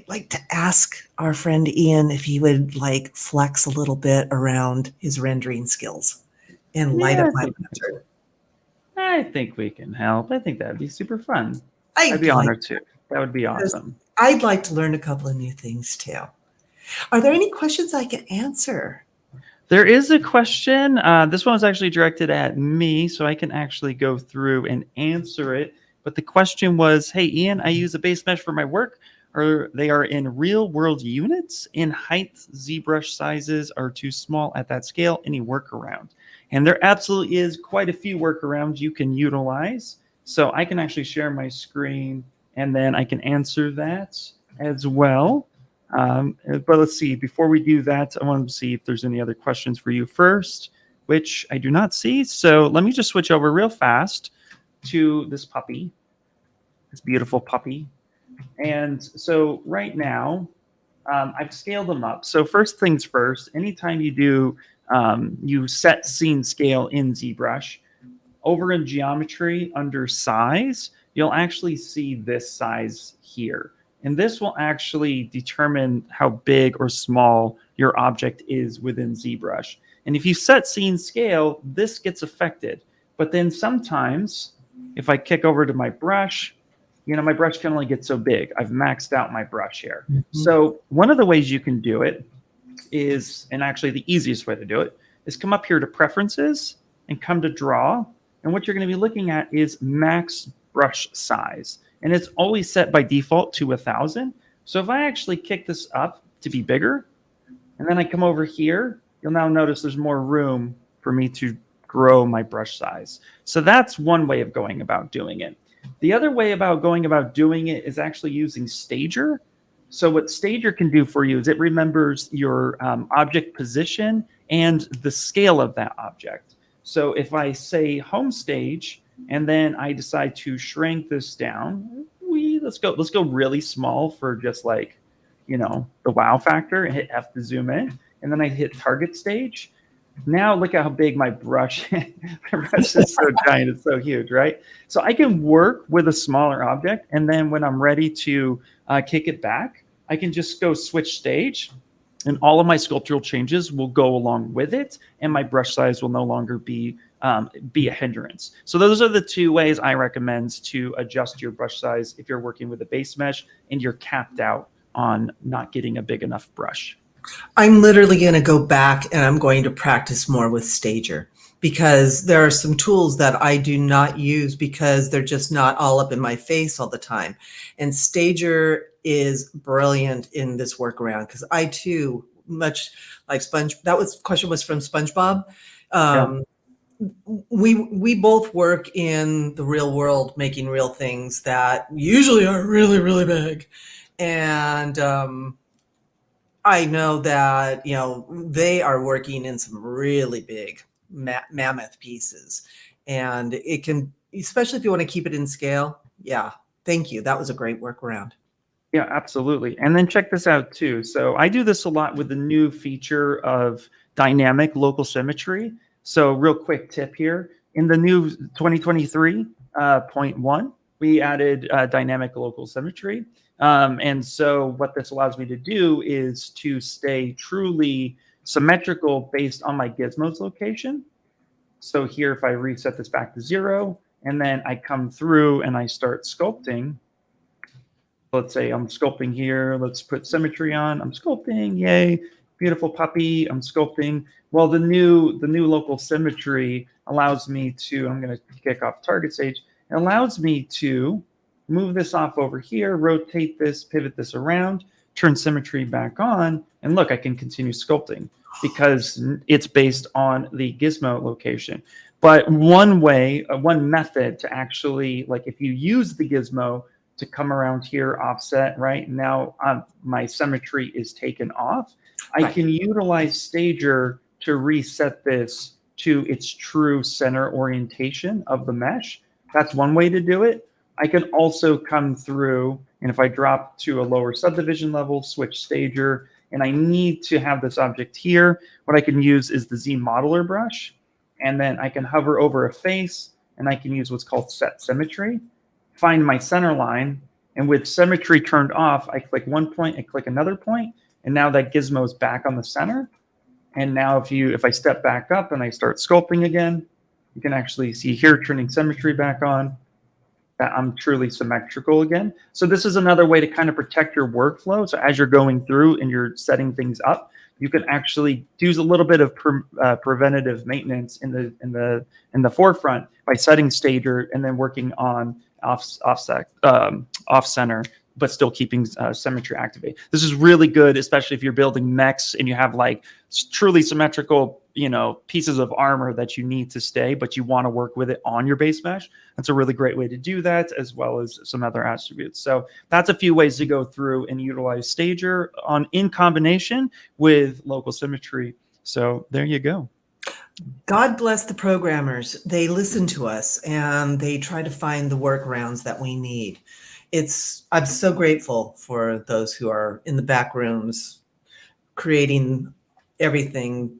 like to ask our friend Ian if he would flex a little bit around his rendering skills and light up my lantern. I think we can help. I think that'd be super fun. I'd be honored too. That would be awesome. I'd like to learn a couple of new things too. Are there any questions I can answer? There is a question. This one was actually directed at me, so I can actually go through and answer it. But the question was, hey, Ian, I use a base mesh for my work. They are in real world units. In height, ZBrush sizes are too small at that scale. Any workaround? And there absolutely is quite a few workarounds you can utilize. So I can actually share my screen and then I can answer that as well. But let's see, before we do that, I want to see if there's any other questions for you first, which I do not see. So let me just switch over real fast to this puppy, this beautiful puppy. And so right now, I've scaled them up. So first things first, anytime you do, you set scene scale in ZBrush, over in geometry under size, you'll actually see this size here. And this will actually determine how big or small your object is within ZBrush. And if you set scene scale, this gets affected. But then sometimes, if I kick over to my brush, my brush can only get so big. I've maxed out my brush here. So one of the ways you can do it is, and actually the easiest way to do it, is come up here to Preferences and come to Draw. And what you're going to be looking at is max brush size. And it's always set by default to 1,000. So if I actually kick this up to be bigger, and then I come over here, you'll now notice there's more room for me to grow my brush size. So that's one way of going about doing it. The other way about going about doing it is actually using Stager. So what Stager can do for you is it remembers your object position and the scale of that object. So if I say home stage, and then I decide to shrink this down, let's go really small for just like, the wow factor, and hit F to zoom in, and then I hit target stage. Now look at how big my brush, my brush is so giant, it's so huge, right? So I can work with a smaller object, and then when I'm ready to kick it back, I can just go switch stage, and all of my sculptural changes will go along with it, and my brush size will no longer be a hindrance. So those are the two ways I recommend to adjust your brush size if you're working with a base mesh and you're capped out on not getting a big enough brush. I'm literally going to go back and I'm going to practice more with Stager, because there are some tools that I do not use because they're just not all up in my face all the time. And Stager is brilliant in this workaround, because I too, much like question was from SpongeBob. Yeah. We both work in the real world, making real things that usually are really, really big. And I know that, they are working in some really big mammoth pieces, and it can, especially if you want to keep it in scale. Yeah. Thank you. That was a great workaround. Yeah, absolutely. And then check this out too. So I do this a lot with the new feature of dynamic local symmetry. So real quick tip here, in the new 2023.1, we added dynamic local symmetry. And so what this allows me to do is to stay truly symmetrical based on my gizmo's location. So here, if I reset this back to 0, and then I come through and I start sculpting, let's say I'm sculpting here, let's put symmetry on, I'm sculpting, yay, beautiful puppy, I'm sculpting. Well, the new local symmetry allows me to, I'm going to kick off target stage, it allows me to move this off over here, rotate this, pivot this around, turn symmetry back on, and look, I can continue sculpting because it's based on the gizmo location. But one method to actually, like if you use the gizmo to come around here, offset, right? Now my symmetry is taken off. I can utilize Stager to reset this to its true center orientation of the mesh. That's one way to do it. I can also come through, and if I drop to a lower subdivision level, switch Stager, and I need to have this object here, what I can use is the Z modeler brush, and then I can hover over a face, and I can use what's called set symmetry, find my center line, and with symmetry turned off, I click one point, I click another point, and now that gizmo is back on the center. And now if I step back up and I start sculpting again, you can actually see here turning symmetry back on, that I'm truly symmetrical again. So this is another way to kind of protect your workflow. So as you're going through and you're setting things up, you can actually do a little bit of preventative maintenance in the forefront by setting Stager and then working on off center, but still keeping symmetry activated. This is really good, especially if you're building mechs and you have like truly symmetrical, pieces of armor that you need to stay, but you want to work with it on your base mesh. That's a really great way to do that, as well as some other attributes. So that's a few ways to go through and utilize Stager in combination with local symmetry. So there you go. God bless the programmers. They listen to us and they try to find the workarounds that we need. I'm so grateful for those who are in the back rooms creating everything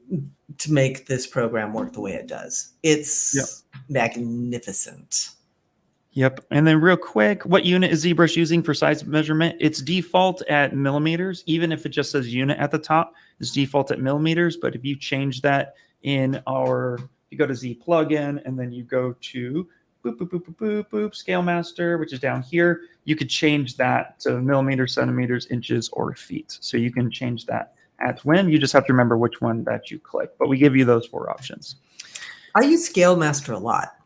to make this program work the way it does. It's magnificent. Yep. And then real quick, what unit is ZBrush using for size measurement? It's default at millimeters. Even if it just says unit at the top, it's default at millimeters. But if you change that you go to Z plugin and then you go to Scale Master, which is down here, you could change that to millimeters, centimeters, inches, or feet. So you can change that at whim. You just have to remember which one that you click. But we give you those 4 options. I use Scale Master a lot.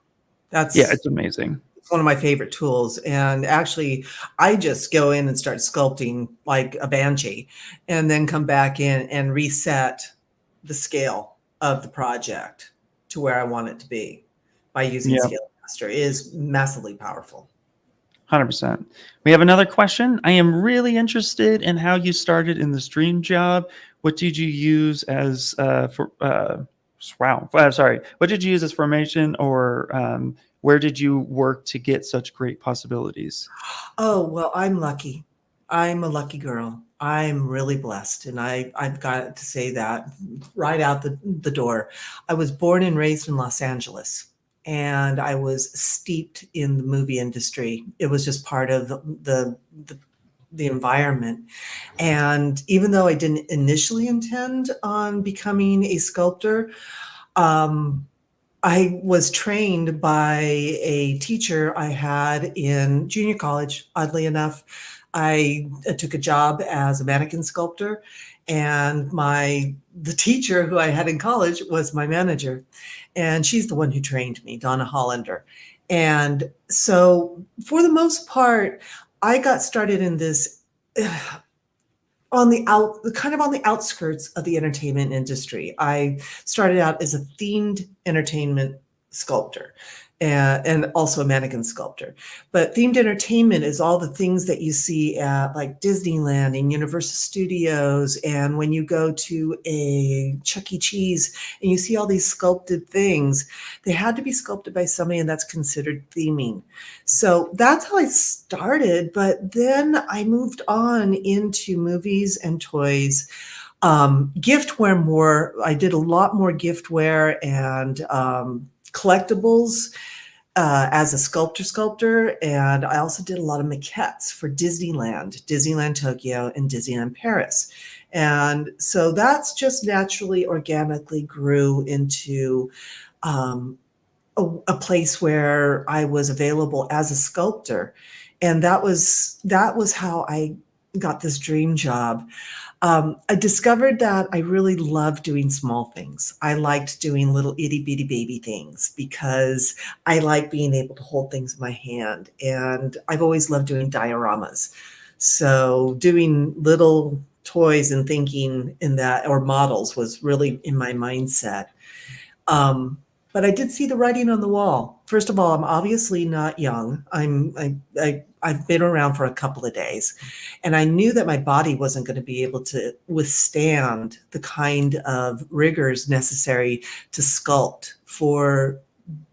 It's amazing. It's one of my favorite tools. And actually, I just go in and start sculpting like a banshee and then come back in and reset the scale of the project to where I want it to be by using Scale Master. It is massively powerful. 100%. We have another question. I am really interested in how you started in this dream job. What did you use as What did you use as formation, or where did you work to get such great possibilities? Oh, well, I'm lucky. I'm a lucky girl. I'm really blessed. And I've got to say that right out the door. I was born and raised in Los Angeles, and I was steeped in the movie industry. It was just part of the environment. And even though I didn't initially intend on becoming a sculptor, I was trained by a teacher I had in junior college. Oddly enough, I took a job as a mannequin sculptor, and the teacher who I had in college was my manager, and she's the one who trained me, Donna Hollander. And so, for the most part, I got started in this on the outskirts of the entertainment industry. I started out as a themed entertainment sculptor and also a mannequin sculptor. But themed entertainment is all the things that you see at like Disneyland and Universal Studios. And when you go to a Chuck E. Cheese and you see all these sculpted things, they had to be sculpted by somebody, and that's considered theming. So that's how I started. But then I moved on into movies and toys. Giftware more. I did a lot more giftware and collectibles as a sculptor, and I also did a lot of maquettes for Disneyland Tokyo, and Disneyland Paris. And so that's just naturally, organically grew into a place where I was available as a sculptor. And that was how I got this dream job. I discovered that I really loved doing small things. I liked doing little itty bitty baby things because I like being able to hold things in my hand. And I've always loved doing dioramas. So doing little toys and thinking in that, or models, was really in my mindset. But I did see the writing on the wall. First of all, I'm obviously not young. I've been around for a couple of days, and I knew that my body wasn't going to be able to withstand the kind of rigors necessary to sculpt for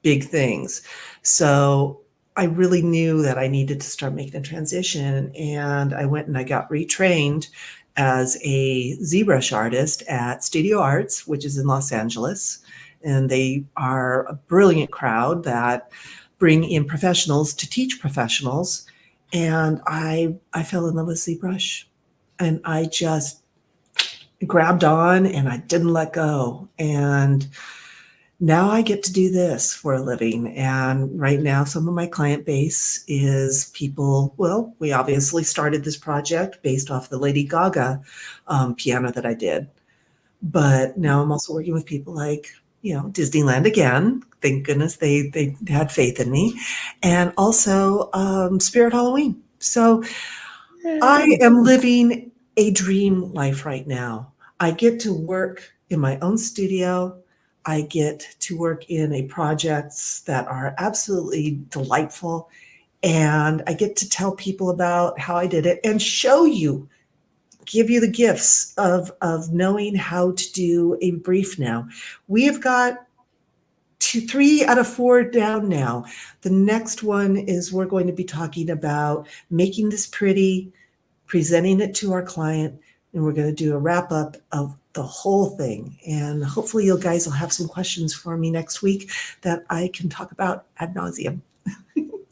big things. So I really knew that I needed to start making a transition, and I went and I got retrained as a ZBrush artist at Studio Arts, which is in Los Angeles. And they are a brilliant crowd that bring in professionals to teach professionals. And I fell in love with ZBrush, and I just grabbed on and I didn't let go. And now I get to do this for a living. And right now, some of my client base is people, well, we obviously started this project based off the Lady Gaga piano that I did. But now I'm also working with people like, Disneyland again. Thank goodness they had faith in me. And also Spirit Halloween. So I am living a dream life right now. I get to work in my own studio. I get to work in projects that are absolutely delightful. And I get to tell people about how I did it and give you the gifts of knowing how to do a brief now. We have got 3 out of 4 down now. The next one is we're going to be talking about making this pretty, presenting it to our client, and we're going to do a wrap up of the whole thing. And hopefully you guys will have some questions for me next week that I can talk about ad nauseum.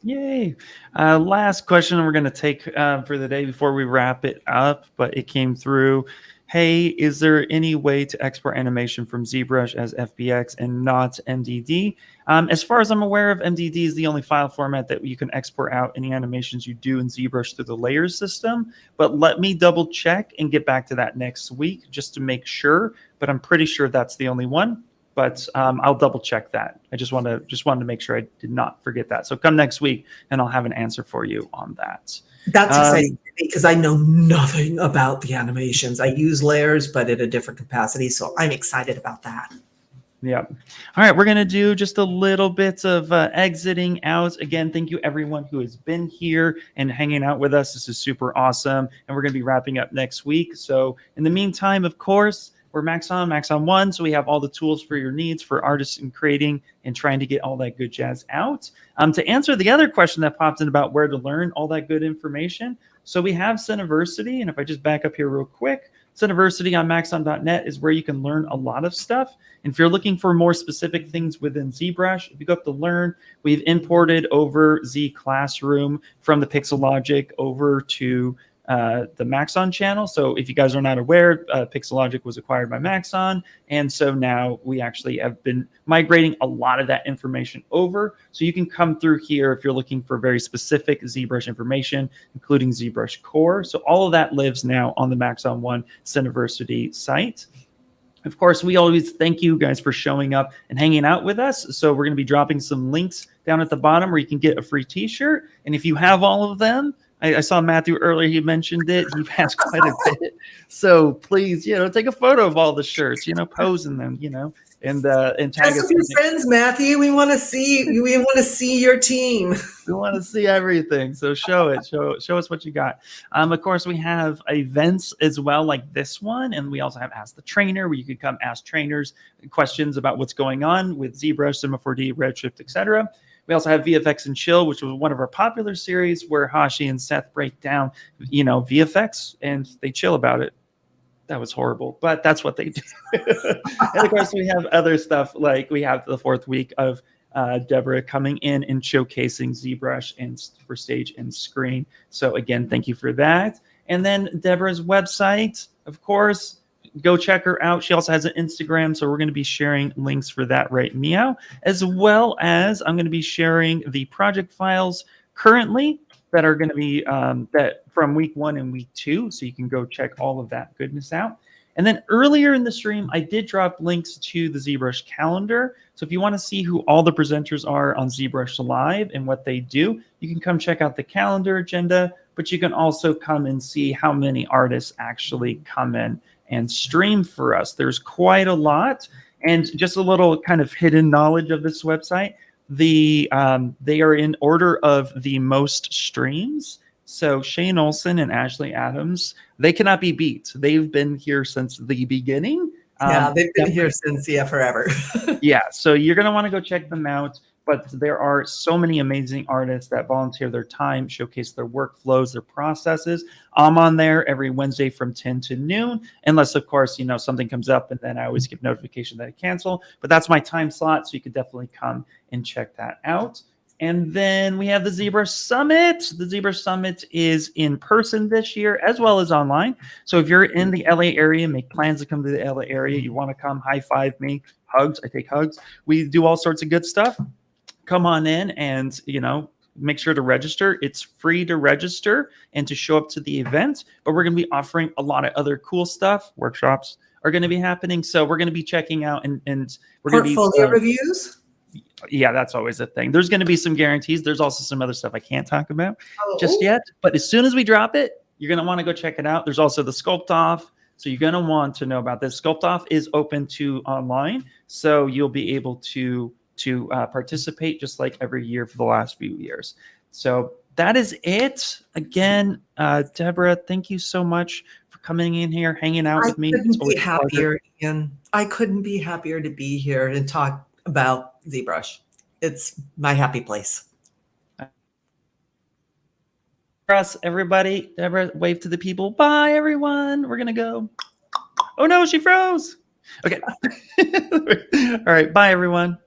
Yay. Last question we're going to take for the day before we wrap it up, but it came through. Hey, is there any way to export animation from ZBrush as FBX and not MDD? As far as I'm aware of, MDD is the only file format that you can export out any animations you do in ZBrush through the layers system. But let me double check and get back to that next week just to make sure. But I'm pretty sure that's the only one. But I'll double check that. I just wanted to make sure I did not forget that. So come next week and I'll have an answer for you on that. That's exciting because I know nothing about the animations. I use layers, but at a different capacity. So I'm excited about that. Yep. All right, we're going to do just a little bit of exiting out. Again, thank you everyone who has been here and hanging out with us. This is super awesome. And we're going to be wrapping up next week. So in the meantime, of course, we're Max on 1. So we have all the tools for your needs for artists and creating and trying to get all that good jazz out. To answer the other question that popped in about where to learn all that good information. So we have Cineversity. And if I just back up here real quick, Cineversity on maxon.net is where you can learn a lot of stuff. And if you're looking for more specific things within ZBrush, if you go up to Learn, we've imported over Z Classroom from the Pixelogic over to the Maxon channel. So if you guys are not aware, Pixelogic was acquired by Maxon. And so now we actually have been migrating a lot of that information over. So you can come through here if you're looking for very specific ZBrush information, including ZBrush Core. So all of that lives now on the Maxon 1 Cineversity site. Of course, we always thank you guys for showing up and hanging out with us. So we're going to be dropping some links down at the bottom where you can get a free t-shirt. And if you have all of them, I saw Matthew earlier, he mentioned it. He has quite a bit. So please, take a photo of all the shirts, pose in them, and tag us. Your friends, Matthew. We want to see. We want to see your team. We want to see everything. So show it. Show us what you got. Of course, we have events as well, like this one, and we also have Ask the Trainer, where you can come ask trainers questions about what's going on with ZBrush, Cinema 4D, Redshift, etc. We also have VFX and Chill, which was one of our popular series where Hashi and Seth break down, VFX and they chill about it. That was horrible, but that's what they do. And of course, we have other stuff like we have the 4th week of Deborah coming in and showcasing ZBrush and for stage and screen. So again, thank you for that. And then Deborah's website, of course, go check her out. She also has an Instagram, so we're going to be sharing links for that right meow, as well as I'm going to be sharing the project files currently that are going to be that from week 1 and week 2, so you can go check all of that goodness out. And then earlier in the stream, I did drop links to the ZBrush calendar. So if you want to see who all the presenters are on ZBrush Live and what they do, you can come check out the calendar agenda, but you can also come and see how many artists actually come in and stream for us. There's quite a lot. And just a little kind of hidden knowledge of this website, they are in order of the most streams. So Shane Olson and Ashley Adams, they cannot be beat. They've been here since the beginning. Yeah, they've been here since forever. Yeah, so you're going to want to go check them out. But there are so many amazing artists that volunteer their time, showcase their workflows, their processes. I'm on there every Wednesday from 10 to noon, unless, of course, something comes up, and then I always give notification that I cancel. But that's my time slot, so you could definitely come and check that out. And then we have the ZBrush Summit. The ZBrush Summit is in person this year as well as online. So if you're in the LA area, make plans to come to the LA area, you want to come, high five me, hugs. I take hugs. We do all sorts of good stuff. Come on in and, make sure to register. It's free to register and to show up to the event, but we're going to be offering a lot of other cool stuff. Workshops are going to be happening. So we're going to be checking out and we're going to be portfolio reviews. Yeah, that's always a thing. There's going to be some guarantees. There's also some other stuff I can't talk about just yet, but as soon as we drop it, you're going to want to go check it out. There's also the Sculpt Off. So you're going to want to know about this. Sculpt Off is open to online. So you'll be able to participate just like every year for the last few years. So that is it. Again, Deborah, thank you so much for coming in here, hanging out with me. I couldn't be happier, Ian. I couldn't be happier to be here and talk about ZBrush. It's my happy place. For us, everybody, Deborah, wave to the people. Bye, everyone. We're going to go. Oh, no, she froze. Okay. All right. Bye, everyone.